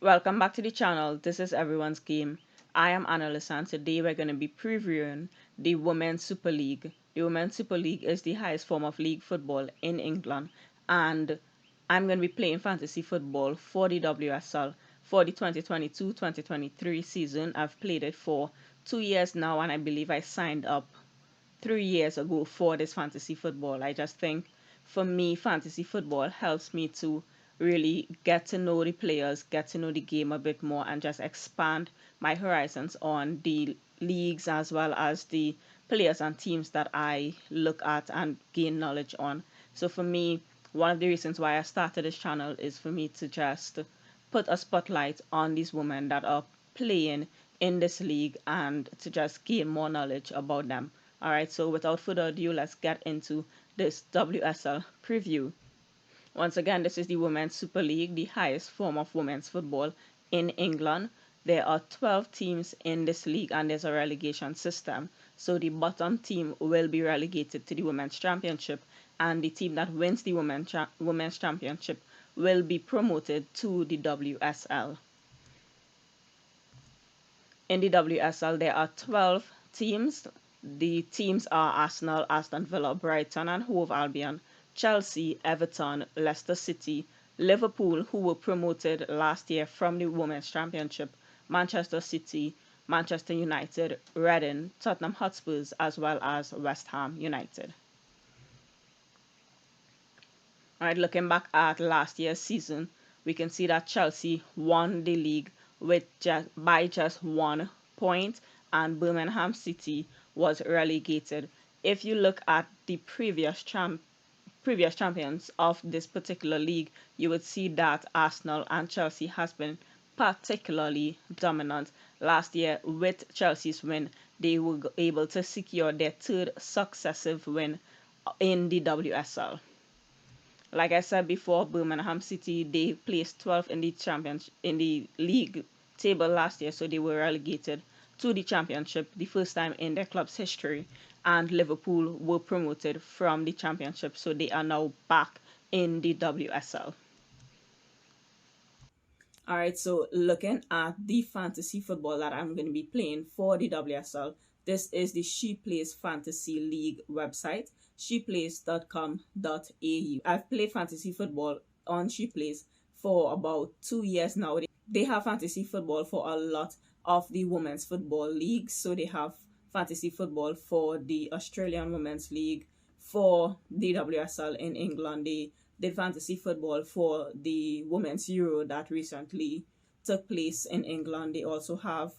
Welcome back to the channel. This is Everyone's Game. I am Annalisa, and today we're going to be previewing the Women's Super League. The Women's Super League is the highest form of league football in England, and I'm going to be playing fantasy football for the WSL for the 2022-2023 season. I've played it for 2 years now, and I believe I signed up 3 years ago for this fantasy football. I just think for me, fantasy football helps me to really get to know the players, get to know the game a bit more, and just expand my horizons on the leagues as well as the players and teams that I look at and gain knowledge on. So for me, one of the reasons why I started this channel is for me to just put a spotlight on these women that are playing in this league and to just gain more knowledge about them. All right, so without further ado, let's get into this WSL preview. Once again, this is the Women's Super League, the highest form of women's football in England. There are 12 teams in this league and there's a relegation system. So the bottom team will be relegated to the Women's Championship, and the team that wins the Women's Championship will be promoted to the WSL. In the WSL, there are 12 teams. The teams are Arsenal, Aston Villa, Brighton and Hove Albion, Chelsea, Everton, Leicester City, Liverpool, who were promoted last year from the Women's Championship, Manchester City, Manchester United, Reading, Tottenham Hotspurs, as well as West Ham United. All right, looking back at last year's season, we can see that Chelsea won the league by just 1 point, and Birmingham City was relegated. If you look at the previous champions of this particular league, you would see that Arsenal and Chelsea has been particularly dominant. Last year, with Chelsea's win, they were able to secure their third successive win in the WSL. Like I said before, Birmingham City, they placed 12th in the league table last year, so they were relegated to the championship the first time in their club's history, and Liverpool were promoted from the championship, so they are now back in the WSL. Alright, so looking at the fantasy football that I'm going to be playing for the WSL, this is the She Plays Fantasy League website, sheplays.com.au. I've played fantasy football on She Plays for about 2 years now. They have fantasy football for a lot of the women's football leagues. So they have fantasy football for the Australian Women's League, for the WSL in England. They did fantasy football for the Women's Euro that recently took place in England. They also have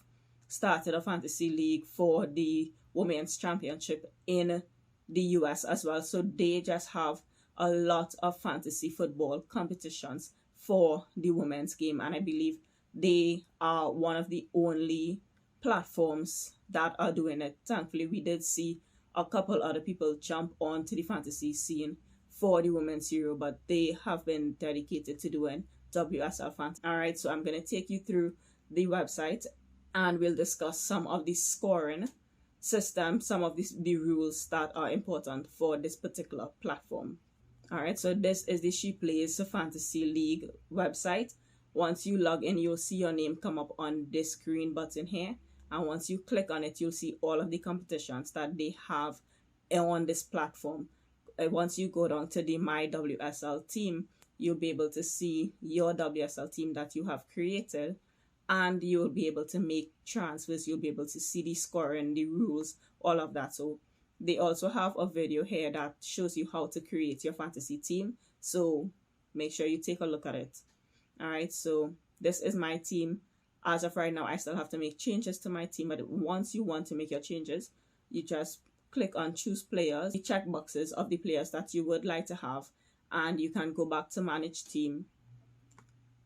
started a fantasy league for the Women's Championship in the US as well. So they just have a lot of fantasy football competitions for the women's game, and I believe they are one of the only platforms that are doing it. Thankfully, we did see a couple other people jump onto the fantasy scene for the Women's Euro, but they have been dedicated to doing WSL fantasy. All right, so I'm going to take you through the website and we'll discuss some of the scoring system, some of the rules that are important for this particular platform. All right, so this is the She Plays Fantasy League website. Once you log in, you'll see your name come up on this green button here. And once you click on it, you'll see all of the competitions that they have on this platform. Once you go down to the My WSL team, you'll be able to see your WSL team that you have created, and you'll be able to make transfers. You'll be able to see the scoring, the rules, all of that. So they also have a video here that shows you how to create your fantasy team. So make sure you take a look at it. All right, so this is my team. As of right now, I still have to make changes to my team, but once you want to make your changes, you just click on choose players, the check boxes of the players that you would like to have, and you can go back to manage team.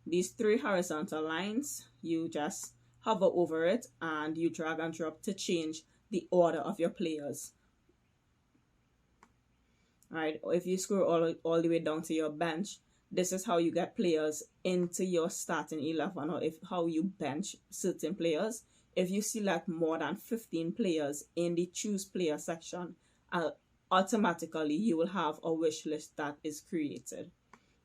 These 3 horizontal lines, you just hover over it and you drag and drop to change the order of your players. All right, if you scroll all the way down to your bench, this is how you get players into your starting 11, or how you bench certain players. If you select more than 15 players in the choose player section, automatically you will have a wish list that is created.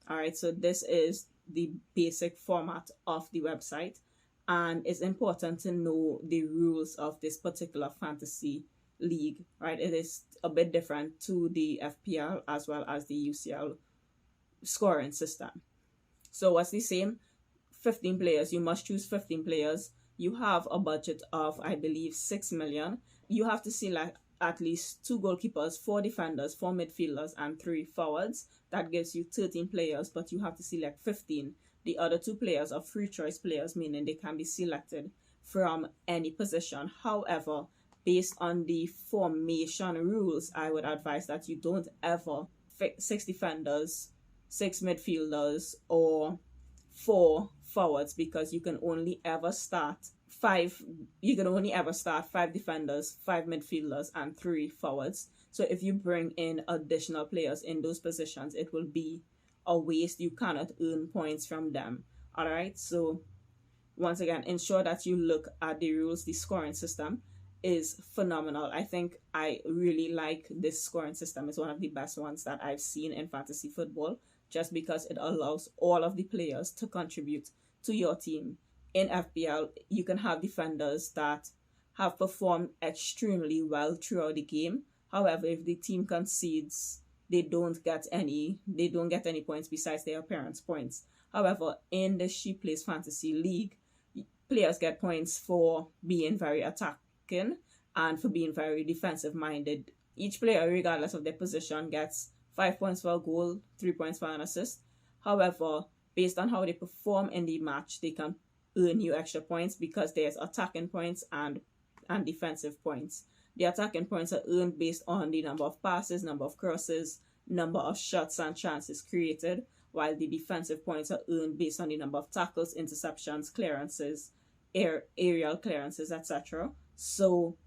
All right, so this is the basic format of the website, and it's important to know the rules of this particular fantasy league, right? It is a bit different to the FPL as well as the UCL scoring system. So what's the same? 15 players. You must choose 15 players. You have a budget of, I believe, 6 million. You have to select at least 2 goalkeepers, 4 defenders, 4 midfielders, and 3 forwards. That gives you 13 players, but you have to select 15. The other 2 players are free choice players, meaning they can be selected from any position. However, based on the formation rules, I would advise that you don't ever 6 defenders, 6 midfielders, or 4 forwards, because you can only ever start 5 defenders, 5 midfielders, and 3 forwards. So if you bring in additional players in those positions, it will be a waste. You cannot earn points from them. All right, so once again, ensure that you look at the rules. The scoring system is phenomenal. I think I really like this scoring system. It's one of the best ones that I've seen in fantasy football, just because it allows all of the players to contribute to your team. In FPL, you can have defenders that have performed extremely well throughout the game. However, if the team concedes, they don't get any points besides their appearance points. However, in the She Plays Fantasy League, players get points for being very attacking and for being very defensive minded. Each player, regardless of their position, gets 5 points for a goal, 3 points for an assist. However, based on how they perform in the match, they can earn you extra points, because there's attacking points and defensive points. The attacking points are earned based on the number of passes, number of crosses, number of shots and chances created, while the defensive points are earned based on the number of tackles, interceptions, clearances, aerial clearances, etc. So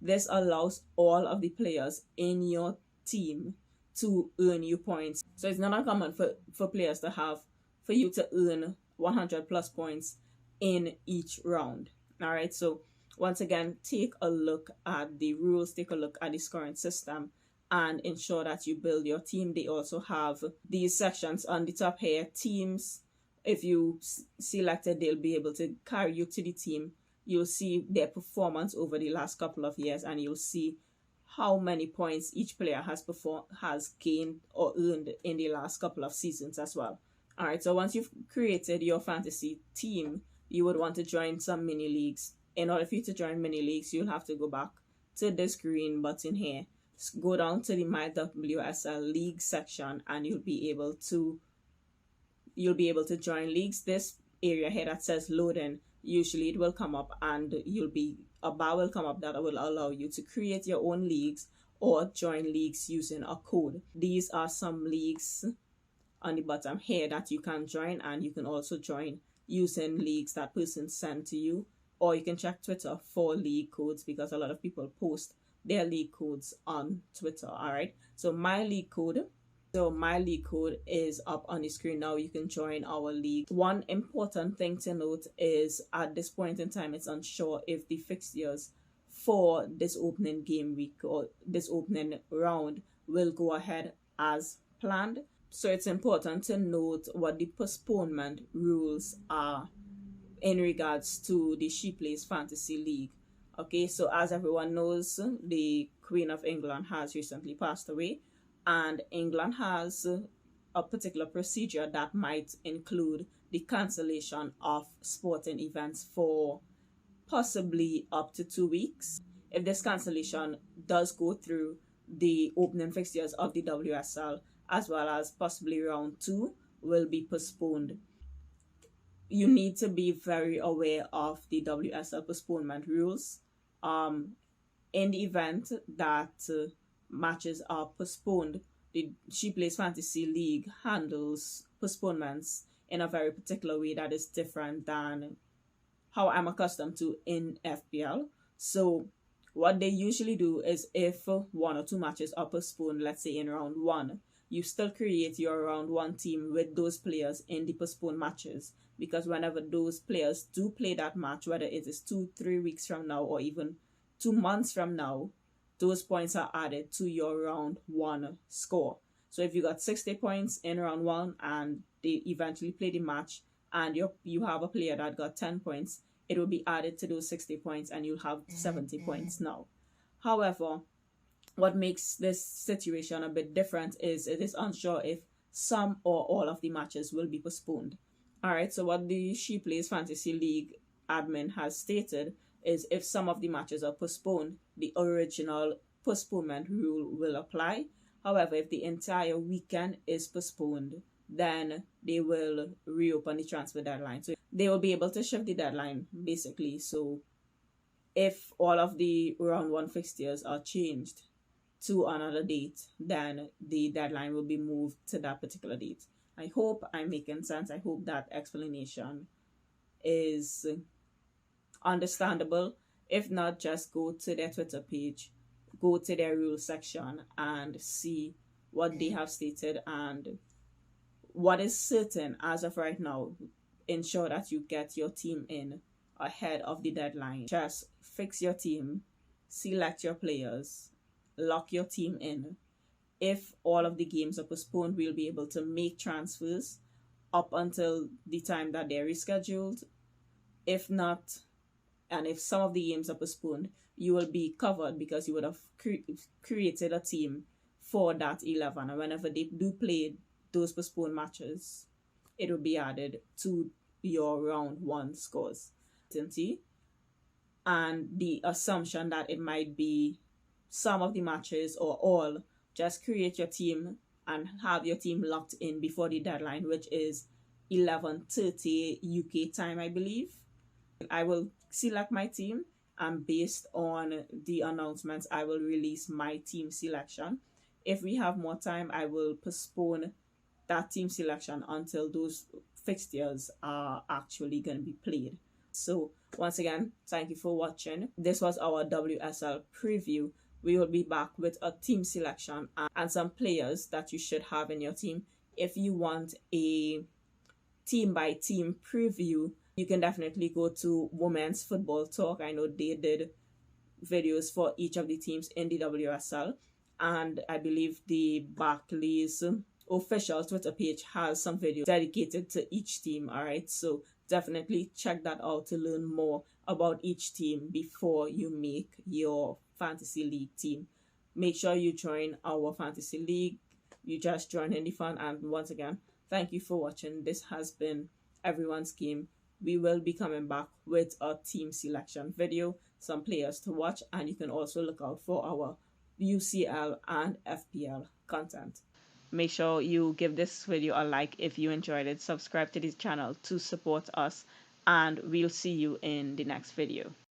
this allows all of the players in your team to earn you points. So it's not uncommon for players for you to earn 100 plus points in each round. All right, so once again, take a look at the rules, take a look at the scoring system, and ensure that you build your team. They also have these sections on the top here, teams. If you select it, they'll be able to carry you to the team. You'll see their performance over the last couple of years, and you'll see how many points each player has gained or earned in the last couple of seasons as well. All right, so once you've created your fantasy team, you would want to join some mini leagues. In order for you to join mini leagues, you'll have to go back to this green button here, go down to the My WSL League section, and you'll be able to join leagues. This area here that says loading, usually it will come up, and a bar will come up that will allow you to create your own leagues or join leagues using a code. These are some leagues on the bottom here that you can join, and you can also join using leagues that person sent to you, or you can check Twitter for league codes, because a lot of people post their league codes on Twitter. All right, so my league code is up on the screen now. You can join our league. One important thing to note is at this point in time, it's unsure if the fixtures for this opening game week or this opening round will go ahead as planned. So it's important to note what the postponement rules are in regards to the She Plays Fantasy League. Okay, so as everyone knows, the Queen of England has recently passed away, and England has a particular procedure that might include the cancellation of sporting events for possibly up to 2 weeks. If this cancellation does go through, the opening fixtures of the WSL as well as possibly round 2 will be postponed. You need to be very aware of the WSL postponement rules. In the event that matches are postponed, the She Plays Fantasy League handles postponements in a very particular way that is different than how I'm accustomed to in FPL. So what they usually do is, if 1 or 2 matches are postponed, let's say in round 1, you still create your round 1 team with those players in the postponed matches, because whenever those players do play that match, whether it is 2-3 weeks from now or even 2 months from now, those points are added to your round 1 score. So if you got 60 points in round one and they eventually play the match and you have a player that got 10 points, it will be added to those 60 points and you'll have 70 points now. However, what makes this situation a bit different is it is unsure if some or all of the matches will be postponed. All right, so what the She Plays Fantasy League admin has stated is if some of the matches are postponed, the original postponement rule will apply. However, if the entire weekend is postponed, then they will reopen the transfer deadline. So they will be able to shift the deadline basically. So if all of the round one fixtures are changed to another date, then the deadline will be moved to that particular date. I hope I'm making sense. I hope that explanation is understandable. If not, just go to their Twitter page, go to their rules section and see what they have stated, and what is certain as of right now, ensure that you get your team in ahead of the deadline. Just fix your team, select your players, lock your team in. If all of the games are postponed, we'll be able to make transfers up until the time that they're rescheduled. If not, and if some of the games are postponed, you will be covered because you would have created a team for that 11. And whenever they do play those postponed matches, it will be added to your round one scores. And the assumption that it might be some of the matches or all, just create your team and have your team locked in before the deadline, which is 11:30 UK time, I believe. I will select my team, and based on the announcements, I will release my team selection. If we have more time, I will postpone that team selection until those fixtures are actually going to be played. So once again, thank you for watching. This was our WSL preview. We will be back with a team selection and some players that you should have in your team. If you want a team by team preview, you can definitely go to Women's Football Talk. I know they did videos for each of the teams in the WSL, and I believe the Barclays official Twitter page has some videos dedicated to each team. All right, so definitely check that out to learn more about each team before you make your fantasy league team. Make sure you join our fantasy league. You just join in the fun. And once again, thank you for watching. This has been Everyone's Game. We will be coming back with a team selection video, some players to watch, and you can also look out for our UCL and FPL content. Make sure you give this video a like if you enjoyed it. Subscribe to this channel to support us, and we'll see you in the next video.